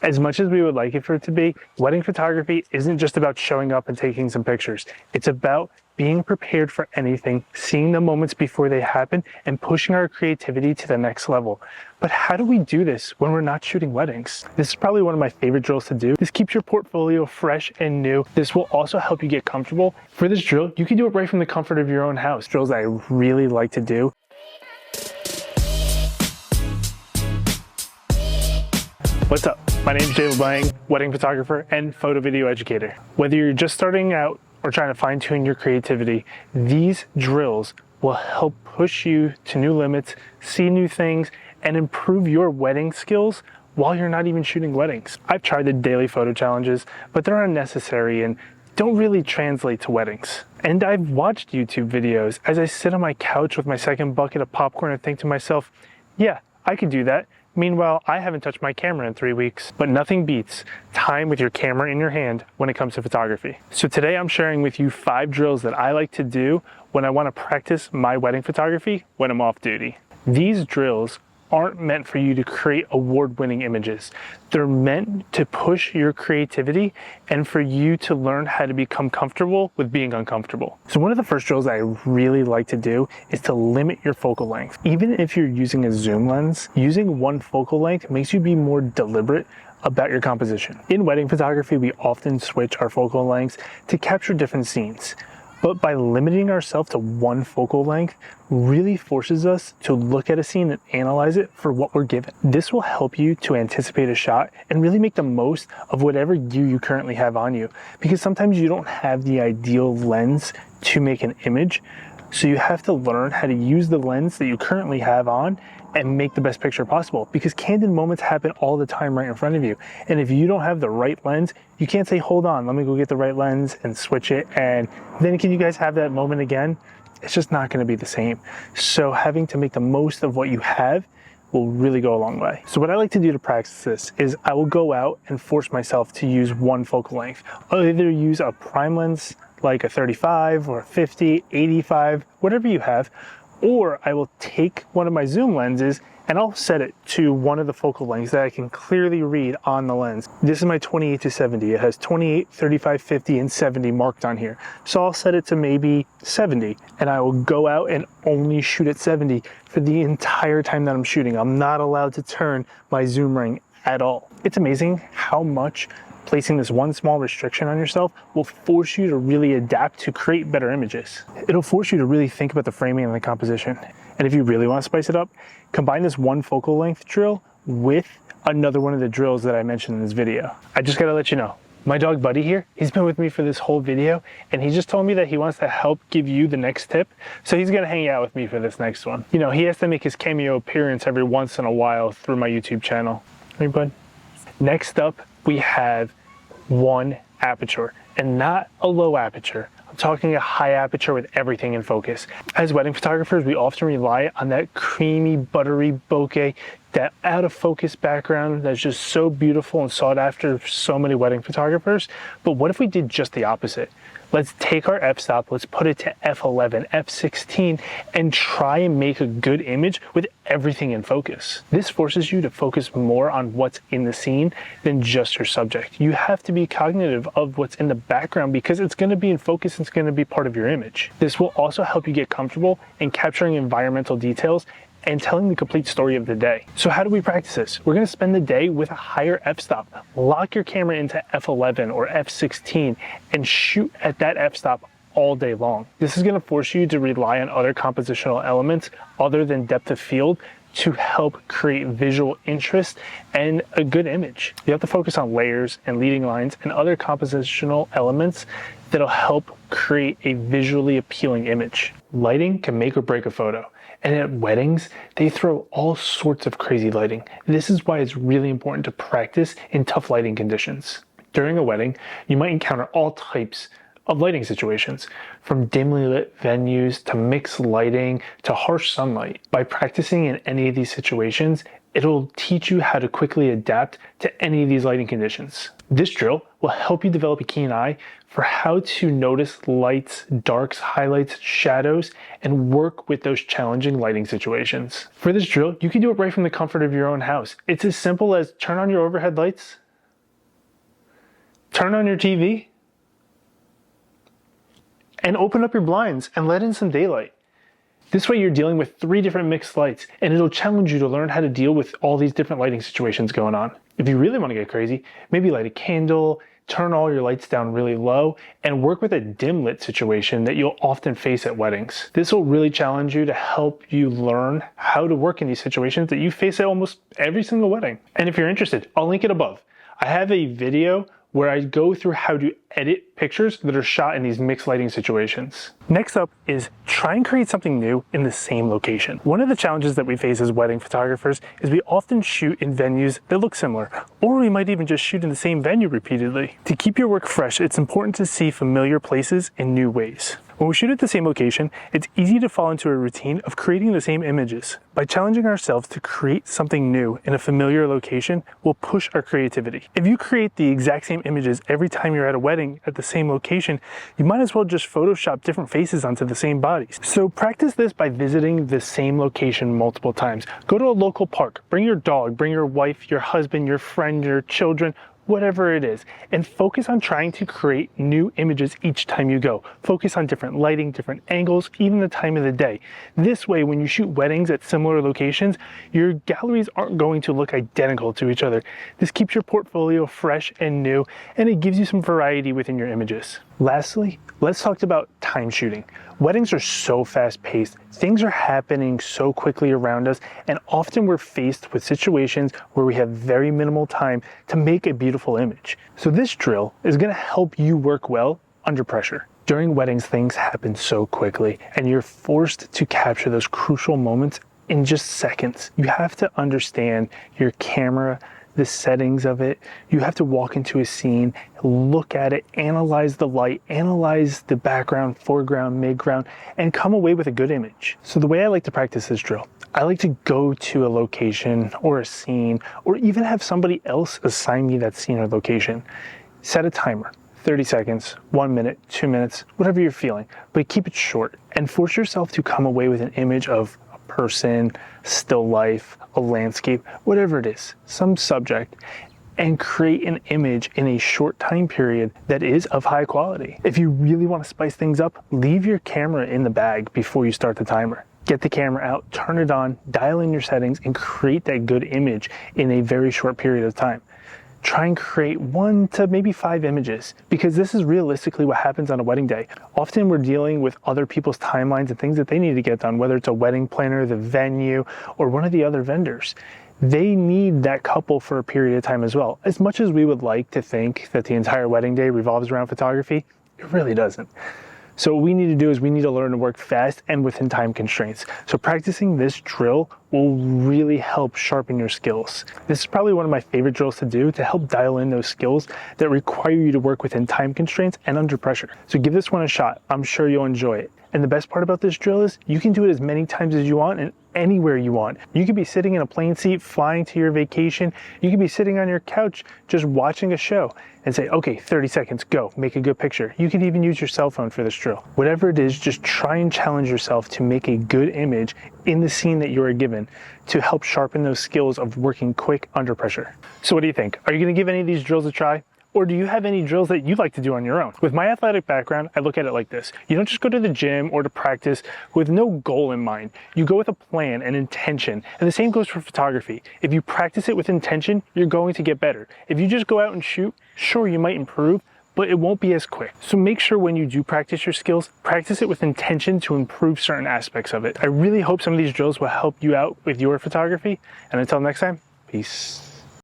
As much as we would like it for it to be, wedding photography isn't just about showing up and taking some pictures. It's about being prepared for anything, seeing the moments before they happen, and pushing our creativity to the next level. But how do we do this when we're not shooting weddings? This is probably one of my favorite drills to do. This keeps your portfolio fresh and new. This will also help you get comfortable. For this drill, you can do it right from the comfort of your own house. Drills I really like to do. What's up? My name is Jay LeBlanc, wedding photographer and photo video educator. Whether you're just starting out or trying to fine tune your creativity, these drills will help push you to new limits, see new things, and improve your wedding skills while you're not even shooting weddings. I've tried the daily photo challenges, but they're unnecessary and don't really translate to weddings. And I've watched YouTube videos as I sit on my couch with my second bucket of popcorn and think to myself, yeah, I could do that. Meanwhile, I haven't touched my camera in 3 weeks, but nothing beats time with your camera in your hand when it comes to photography. So today I'm sharing with you 5 drills that I like to do when I want to practice my wedding photography when I'm off duty. These drills aren't meant for you to create award-winning images. They're meant to push your creativity and for you to learn how to become comfortable with being uncomfortable. So one of the first drills I really like to do is to limit your focal length. Even if you're using a zoom lens, using one focal length makes you be more deliberate about your composition. In wedding photography, we often switch our focal lengths to capture different scenes. But by limiting ourselves to one focal length really forces us to look at a scene and analyze it for what we're given. This will help you to anticipate a shot and really make the most of whatever gear you currently have on you. Because sometimes you don't have the ideal lens to make an image, so you have to learn how to use the lens that you currently have on and make the best picture possible, because candid moments happen all the time right in front of you. And if you don't have the right lens, you can't say, hold on, let me go get the right lens and switch it. And then can you guys have that moment again? It's just not gonna be the same. So having to make the most of what you have will really go a long way. So what I like to do to practice this is I will go out and force myself to use one focal length. I'll either use a prime lens like a 35 or a 50, 85, whatever you have, or I will take one of my zoom lenses and I'll set it to one of the focal lengths that I can clearly read on the lens. This is my 28 to 70. It has 28, 35, 50, and 70 marked on here. So I'll set it to maybe 70, and I will go out and only shoot at 70 for the entire time that I'm shooting. I'm not allowed to turn my zoom ring at all. It's amazing how much placing this one small restriction on yourself will force you to really adapt to create better images. It'll force you to really think about the framing and the composition. And if you really want to spice it up, combine this one focal length drill with another one of the drills that I mentioned in this video. I just gotta let you know, my dog Buddy here, he's been with me for this whole video, and he just told me that he wants to help give you the next tip, so he's gonna hang out with me for this next one. You know, he has to make his cameo appearance every once in a while through my YouTube channel. Hey, bud. Next up, we have one aperture, and not a low aperture. I'm talking a high aperture with everything in focus. As wedding photographers, we often rely on that creamy, buttery bokeh, that out of focus background that's just so beautiful and sought after for so many wedding photographers. But what if we did just the opposite? Let's take our f-stop, let's put it to f11, f16, and try and make a good image with everything in focus. This forces you to focus more on what's in the scene than just your subject. You have to be cognitive of what's in the background because it's going to be in focus, it's going to be part of your image. This will also help you get comfortable in capturing environmental details and telling the complete story of the day. So how do we practice this? We're gonna spend the day with a higher f-stop. Lock your camera into f11 or f16 and shoot at that f-stop all day long. This is gonna force you to rely on other compositional elements other than depth of field to help create visual interest and a good image. You have to focus on layers and leading lines and other compositional elements that'll help create a visually appealing image. Lighting can make or break a photo. And at weddings, they throw all sorts of crazy lighting. This is why it's really important to practice in tough lighting conditions. During a wedding, you might encounter all types of lighting situations, from dimly lit venues to mixed lighting to harsh sunlight. By practicing in any of these situations, it'll teach you how to quickly adapt to any of these lighting conditions. This drill will help you develop a keen eye for how to notice lights, darks, highlights, shadows, and work with those challenging lighting situations. For this drill, you can do it right from the comfort of your own house. It's as simple as turn on your overhead lights, turn on your TV and open up your blinds and let in some daylight. This way you're dealing with 3 different mixed lights, and it'll challenge you to learn how to deal with all these different lighting situations going on. If you really want to get crazy, maybe light a candle, turn all your lights down really low, and work with a dim lit situation that you'll often face at weddings. This will really challenge you to help you learn how to work in these situations that you face at almost every single wedding. And if you're interested, I'll link it above. I have a video where I go through how to edit pictures that are shot in these mixed lighting situations. Next up is try and create something new in the same location. One of the challenges that we face as wedding photographers is we often shoot in venues that look similar, or we might even just shoot in the same venue repeatedly. To keep your work fresh, it's important to see familiar places in new ways. When we shoot at the same location, it's easy to fall into a routine of creating the same images. By challenging ourselves to create something new in a familiar location, we'll push our creativity. If you create the exact same images every time you're at a wedding at the same location, you might as well just Photoshop different faces onto the same bodies. So practice this by visiting the same location multiple times. Go to a local park, bring your dog, bring your wife, your husband, your friend, your children, whatever it is, and focus on trying to create new images each time you go. Focus on different lighting, different angles, even the time of the day. This way, when you shoot weddings at similar locations, your galleries aren't going to look identical to each other. This keeps your portfolio fresh and new, and it gives you some variety within your images. Lastly, let's talk about time shooting. Weddings are so fast-paced, things are happening so quickly around us, and often we're faced with situations where we have very minimal time to make a beautiful image. So this drill is going to help you work well under pressure. During weddings, things happen so quickly, and you're forced to capture those crucial moments in just seconds. You have to understand your camera, the settings of it. You have to walk into a scene, look at it, analyze the light, analyze the background, foreground, midground, and come away with a good image. So the way I like to practice this drill, I like to go to a location or a scene, or even have somebody else assign me that scene or location. Set a timer, 30 seconds, 1 minute, 2 minutes, whatever you're feeling, but keep it short and force yourself to come away with an image of a person, still life, a landscape, whatever it is, some subject, and create an image in a short time period that is of high quality. If you really want to spice things up, leave your camera in the bag before you start the timer. Get the camera out, turn it on, dial in your settings, and create that good image in a very short period of time. Try and create 1 to maybe 5 images, because this is realistically what happens on a wedding day. Often we're dealing with other people's timelines and things that they need to get done, whether it's a wedding planner, the venue, or one of the other vendors. They need that couple for a period of time as well. As much as we would like to think that the entire wedding day revolves around photography, it really doesn't. So what we need to do is we need to learn to work fast and within time constraints. So practicing this drill will really help sharpen your skills. This is probably one of my favorite drills to do to help dial in those skills that require you to work within time constraints and under pressure. So give this one a shot. I'm sure you'll enjoy it. And the best part about this drill is you can do it as many times as you want and anywhere you want. You could be sitting in a plane seat, flying to your vacation. You could be sitting on your couch, just watching a show and say, okay, 30 seconds, go, make a good picture. You can even use your cell phone for this drill. Whatever it is, just try and challenge yourself to make a good image in the scene that you are given to help sharpen those skills of working quick under pressure. So what do you think? Are you gonna give any of these drills a try? Or do you have any drills that you'd like to do on your own? With my athletic background, I look at it like this. You don't just go to the gym or to practice with no goal in mind. You go with a plan and intention. And the same goes for photography. If you practice it with intention, you're going to get better. If you just go out and shoot, sure, you might improve, but it won't be as quick. So make sure when you do practice your skills, practice it with intention to improve certain aspects of it. I really hope some of these drills will help you out with your photography. And until next time, peace.